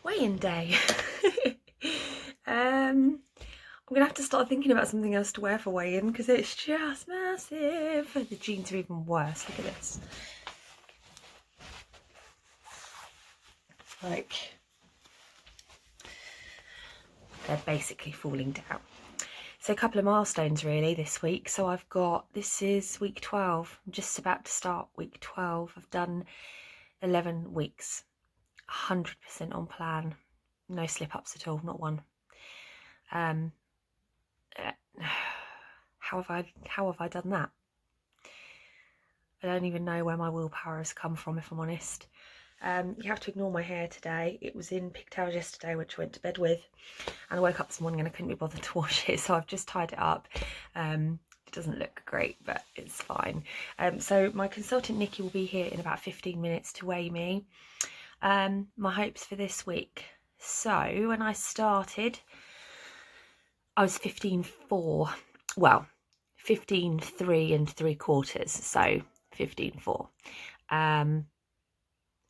weigh-in day. I'm gonna have to start thinking about something else to wear for weigh-in because it's just massive. The jeans are even worse. Look at this. Like, they're basically falling down. So a couple of milestones really this week. So I've got, this is week 12. I'm just about to start week 12. I've done 11 weeks, 100% on plan. No slip-ups at all, not one. How have I done that? I don't even know where my willpower has come from, if I'm honest. You have to ignore my hair today. It was in pigtails yesterday, which I went to bed with, and I woke up this morning and I couldn't be bothered to wash it, so I've just tied it up. It doesn't look great, but it's fine. So my consultant Nikki will be here in about 15 minutes to weigh me. My hopes for this week. So when I started, I was 15.4. Well, 15.3 3/4, so 15.4.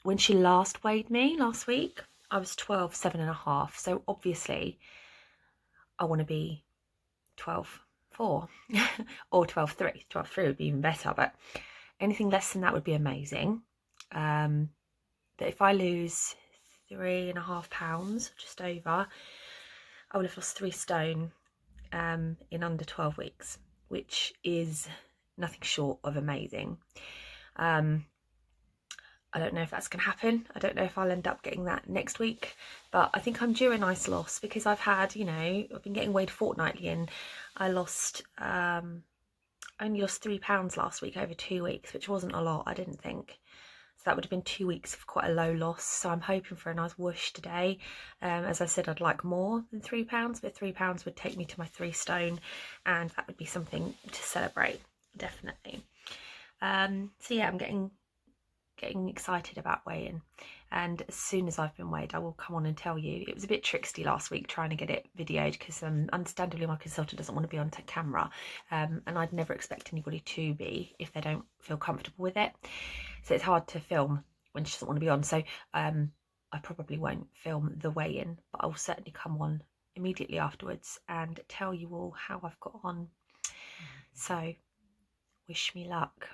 When she last weighed me last week, I was 12.7.5. So obviously I want to be 12.4 or 12.3. 12.3 would be even better, but anything less than that would be amazing. But if I lose 3.5 pounds, just over, I will have lost 3 stone in under 12 weeks, which is nothing short of amazing. I don't know if that's going to happen. I don't know if I'll end up getting that next week, but I think I'm due a nice loss because I've had, I've been getting weighed fortnightly, and I lost, only lost £3 last week over 2 weeks, which wasn't a lot, I didn't think. So that would have been 2 weeks of quite a low loss. So I'm hoping for a nice whoosh today. As I said, I'd like more than £3, but £3 would take me to my 3 stone, and that would be something to celebrate, definitely. So yeah, I'm getting excited about weighing, and as soon as I've been weighed I will come on and tell you. It was a bit tricksy last week trying to get it videoed because understandably my consultant doesn't want to be on camera, and I'd never expect anybody to be if they don't feel comfortable with it, so it's hard to film when she doesn't want to be on. So I probably won't film the weigh-in, but I will certainly come on immediately afterwards and tell you all how I've got on. So wish me luck.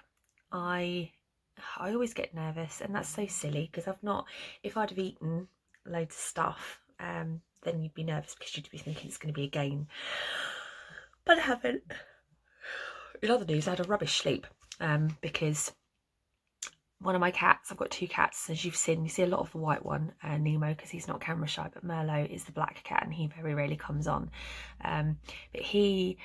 I always get nervous, and that's so silly because if I'd have eaten loads of stuff, then you'd be nervous because you'd be thinking it's going to be a gain, but I haven't. In other news, I had a rubbish sleep because one of my cats, I've got 2 cats, as you've seen, you see a lot of the white one, Nemo, because he's not camera shy, but Merlot is the black cat and he very rarely comes on, but he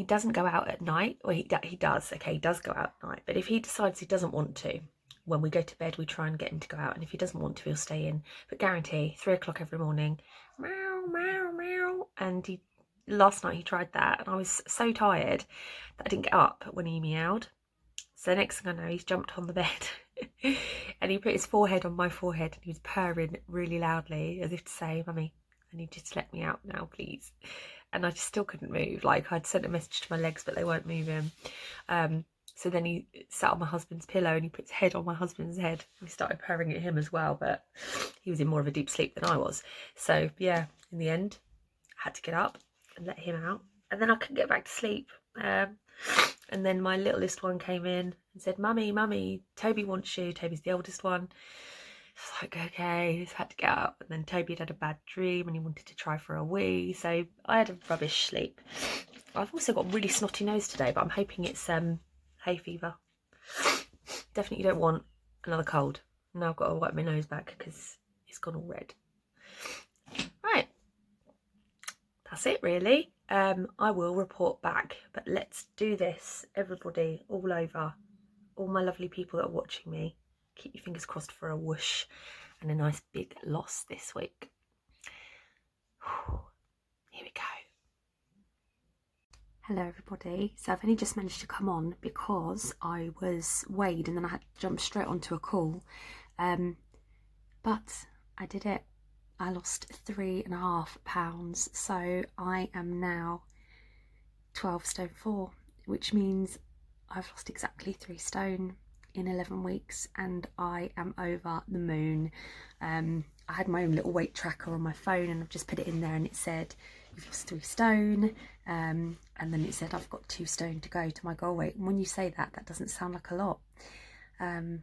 doesn't go out at night, or he does, okay, he does go out at night, but if he decides he doesn't want to, when we go to bed we try and get him to go out, and if he doesn't want to he'll stay in, but guarantee 3 o'clock every morning, meow meow meow. And last night he tried that, and I was so tired that I didn't get up when he meowed, so the next thing I know he's jumped on the bed and he put his forehead on my forehead and he was purring really loudly as if to say, "Mummy, I need you to let me out now, please." And I just still couldn't move. Like, I'd sent a message to my legs, but they weren't moving. So then he sat on my husband's pillow and he put his head on my husband's head. We started purring at him as well, but he was in more of a deep sleep than I was. So yeah, in the end, I had to get up and let him out. And then I couldn't get back to sleep. And then my littlest one came in and said, "Mummy, Mummy, Toby wants you." Toby's the oldest one. It's like, okay, just had to get up. And then Toby had a bad dream and he wanted to try for a wee, so I had a rubbish sleep. I've also got a really snotty nose today, but I'm hoping it's hay fever. Definitely don't want another cold. Now I've got to wipe my nose back because it's gone all red. Right, that's it really. I will report back, but let's do this, everybody, all over, all my lovely people that are watching me. Keep your fingers crossed for a whoosh and a nice big loss this week. Here we go. Hello everybody. So I've only just managed to come on because I was weighed and then I had to jump straight onto a call. But I did it. I lost 3.5 pounds. So I am now 12 stone 4, which means I've lost exactly 3 stone in 11 weeks and I am over the moon. I had my own little weight tracker on my phone and I've just put it in there and it said you've lost 3 stone, and then it said I've got 2 stone to go to my goal weight. And when you say that, that doesn't sound like a lot. I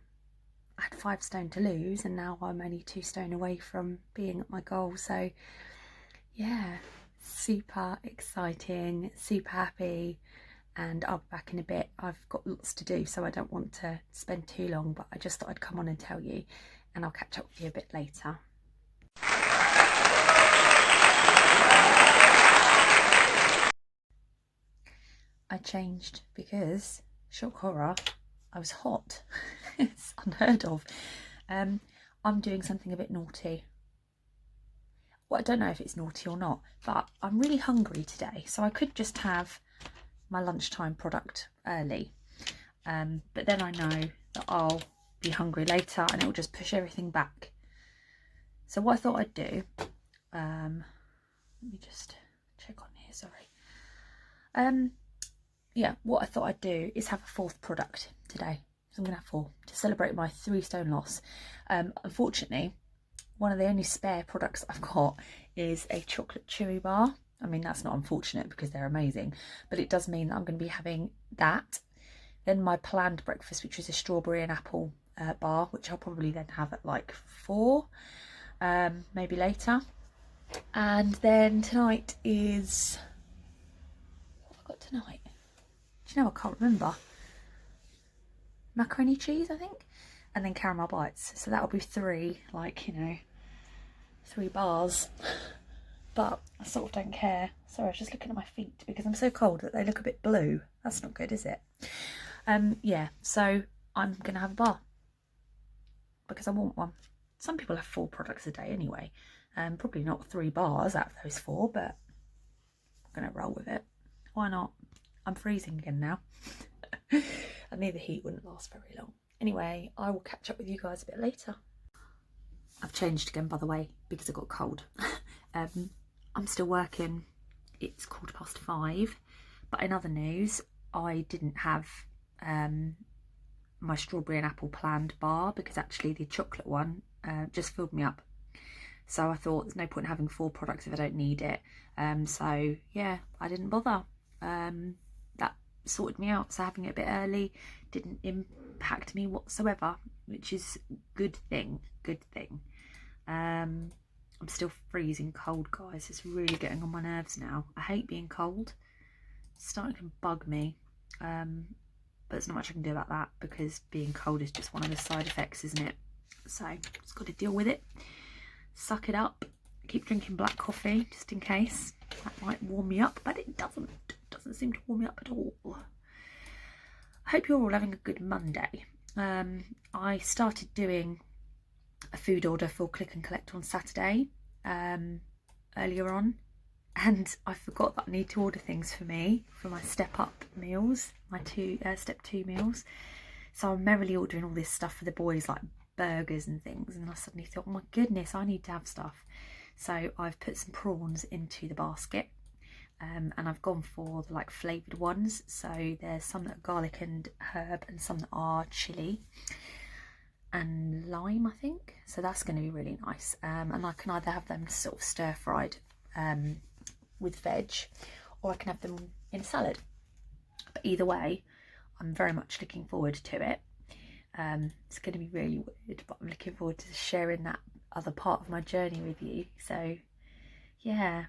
had 5 stone to lose and now I'm only 2 stone away from being at my goal. So yeah, super exciting, super happy, and I'll be back in a bit. I've got lots to do, so I don't want to spend too long, but I just thought I'd come on and tell you, and I'll catch up with you a bit later. I changed because, shock horror, I was hot. It's unheard of. I'm doing something a bit naughty. Well, I don't know if it's naughty or not, but I'm really hungry today, so I could just have my lunchtime product early, but then I know that I'll be hungry later and it will just push everything back. So what I thought I'd do, let me just check on here, sorry. Yeah, what I thought I'd do is have a 4th product today. So I'm gonna have 4 to celebrate my 3 stone loss. Unfortunately, one of the only spare products I've got is a chocolate chewy bar. I mean, that's not unfortunate because they're amazing, but it does mean that I'm going to be having that. Then my planned breakfast, which is a strawberry and apple bar, which I'll probably then have at like 4, maybe later. And then tonight is, what have I got tonight? Do you know, I can't remember. Macaroni cheese, I think, and then caramel bites. So that'll be 3, like, you know, 3 bars. But I sort of don't care. Sorry, I was just looking at my feet because I'm so cold that they look a bit blue. That's not good, is it? Yeah, so I'm going to have a bar because I want one. Some people have 4 products a day anyway. Probably not 3 bars out of those 4, but I'm going to roll with it. Why not? I'm freezing again now. I knew the heat wouldn't last very long. Anyway, I will catch up with you guys a bit later. I've changed again, by the way, because I got cold. I'm still working. It's 5:15, but in other news, I didn't have my strawberry and apple planned bar because actually the chocolate one just filled me up. So I thought there's no point in having 4 products if I don't need it. So yeah, I didn't bother. That sorted me out. So having it a bit early didn't impact me whatsoever, which is good thing. I'm still freezing cold, guys. It's really getting on my nerves now. I hate being cold. It's starting to bug me. But there's not much I can do about that because being cold is just one of the side effects, isn't it? So just got to deal with it. Suck it up. Keep drinking black coffee just in case. That might warm me up, but it doesn't. It doesn't seem to warm me up at all. I hope you're all having a good Monday. I started doing a food order for click and collect on Saturday earlier on, and I forgot that I need to order things for me for my step up meals, my step 2 meals. So I'm merrily ordering all this stuff for the boys, like burgers and things, and I suddenly thought, oh my goodness, I need to have stuff. So I've put some prawns into the basket, and I've gone for the like flavoured ones. So there's some that are garlic and herb and some that are chilli and lime, I think. So that's going to be really nice. And I can either have them sort of stir fried with veg, or I can have them in a salad. But either way, I'm very much looking forward to it. It's going to be really weird, but I'm looking forward to sharing that other part of my journey with you. So yeah,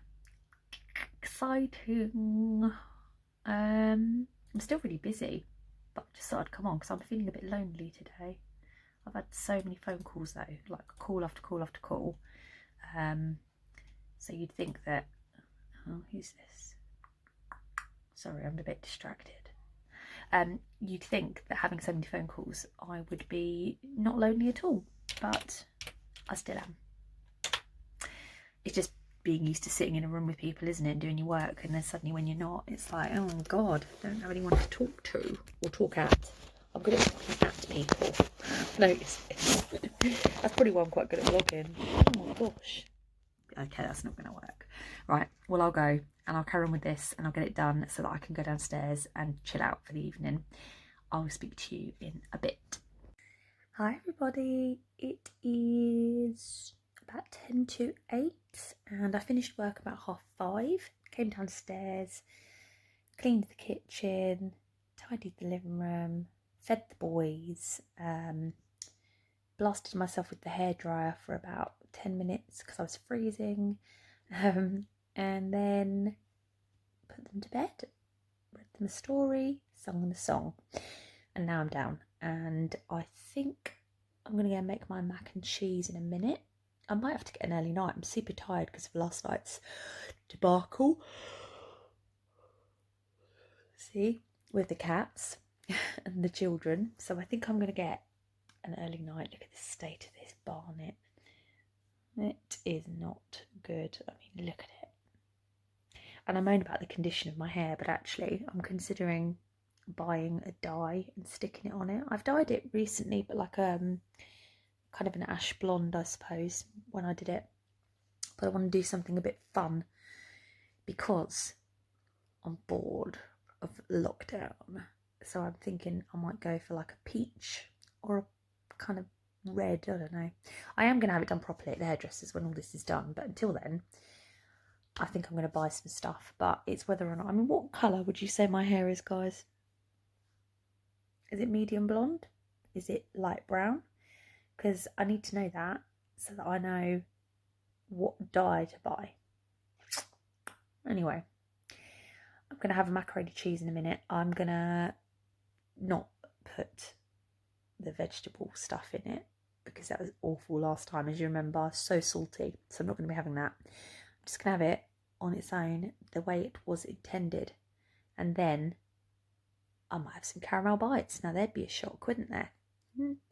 exciting. I'm still really busy, but I just thought I'd come on because I'm feeling a bit lonely today. I've had so many phone calls though, like call after call after call. So you'd think that, oh, who's this? Sorry, I'm a bit distracted. You'd think that having so many phone calls, I would be not lonely at all, but I still am. It's just being used to sitting in a room with people, isn't it, doing your work, and then suddenly when you're not, it's like, oh God, I don't have anyone to talk to or talk at. I'm good at talking at people. Notice this. That's probably why I'm quite good at vlogging. Oh my gosh. Okay, that's not going to work. Right, well, I'll go and I'll carry on with this and I'll get it done so that I can go downstairs and chill out for the evening. I'll speak to you in a bit. Hi everybody, it is about 10 to 8 and I finished work about 5:30, came downstairs, cleaned the kitchen, tidied the living room, fed the boys, blasted myself with the hairdryer for about 10 minutes because I was freezing, and then put them to bed, read them a story, sung them a song, and now I'm down. And I think I'm going to go make my mac and cheese in a minute. I might have to get an early night. I'm super tired because of last night's debacle. See, with the cats and the children. So I think I'm going to get an early night. Look at the state of this barnet. It is not good. I mean, look at it. And I moan about the condition of my hair, but actually I'm considering buying a dye and sticking it on it. I've dyed it recently, but like kind of an ash blonde, I suppose, when I did it. But I want to do something a bit fun because I'm bored of lockdown. So I'm thinking I might go for like a peach or a kind of red, I don't know. I am going to have it done properly at the hairdressers when all this is done, but until then I think I'm going to buy some stuff. But it's whether or not, I mean, what colour would you say my hair is, guys? Is it medium blonde? Is it light brown? Because I need to know that so that I know what dye to buy. Anyway, I'm going to have a macaroni cheese in a minute. I'm going to not put the vegetable stuff in it because that was awful last time, as you remember. So salty. So I'm not going to be having that. I'm just going to have it on its own the way it was intended. And then I might have some caramel bites. Now there'd be a shock, wouldn't there?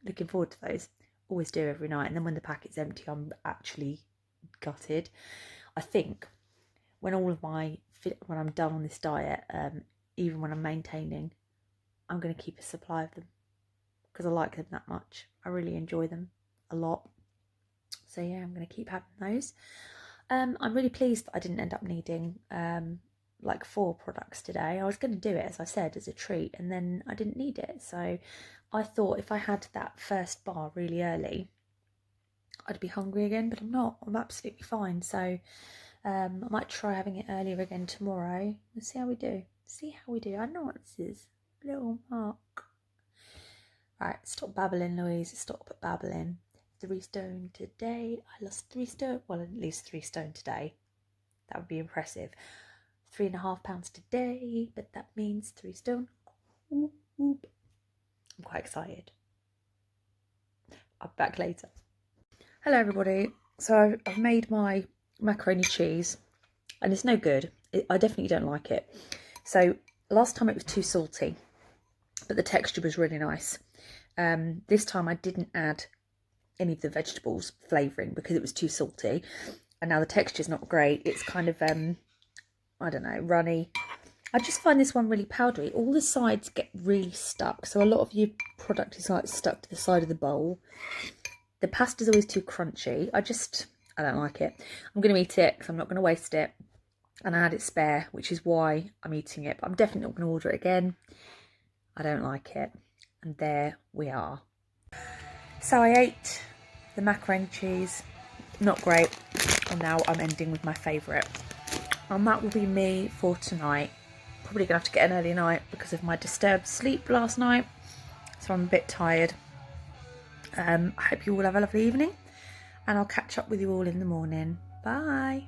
Looking forward to those. Always do every night. And then when the packet's empty, I'm actually gutted. I think when I'm done on this diet, even when I'm maintaining, I'm going to keep a supply of them because I like them that much. I really enjoy them a lot. So yeah, I'm going to keep having those. I'm really pleased that I didn't end up needing like 4 products today. I was going to do it, as I said, as a treat, and then I didn't need it. So I thought if I had that first bar really early, I'd be hungry again, but I'm not. I'm absolutely fine. So I might try having it earlier again tomorrow. Let's see how we do. I know what this is. Little Mark. Right, stop babbling, Louise. Stop babbling. 3 stone today. I lost 3 stone. Well, at least 3 stone today. That would be impressive. 3.5 pounds today, but that means 3 stone. Whoop, whoop. I'm quite excited. I'll be back later. Hello everybody. So I've made my macaroni cheese and it's no good. I definitely don't like it. So last time it was too salty, but the texture was really nice. This time I didn't add any of the vegetables flavouring because it was too salty, and now the texture's not great. It's kind of I don't know, runny. I just find this one really powdery. All the sides get really stuck, so a lot of your product is like stuck to the side of the bowl. The pasta's always too crunchy. I don't like it. I'm going to eat it because I'm not going to waste it, and I had it spare, which is why I'm eating it, but I'm definitely not going to order it again. I don't like it. And there we are. So I ate the macaroni cheese, not great, and now I'm ending with my favourite. And that will be me for tonight. Probably going to have to get an early night because of my disturbed sleep last night. So I'm a bit tired. I hope you all have a lovely evening. And I'll catch up with you all in the morning. Bye.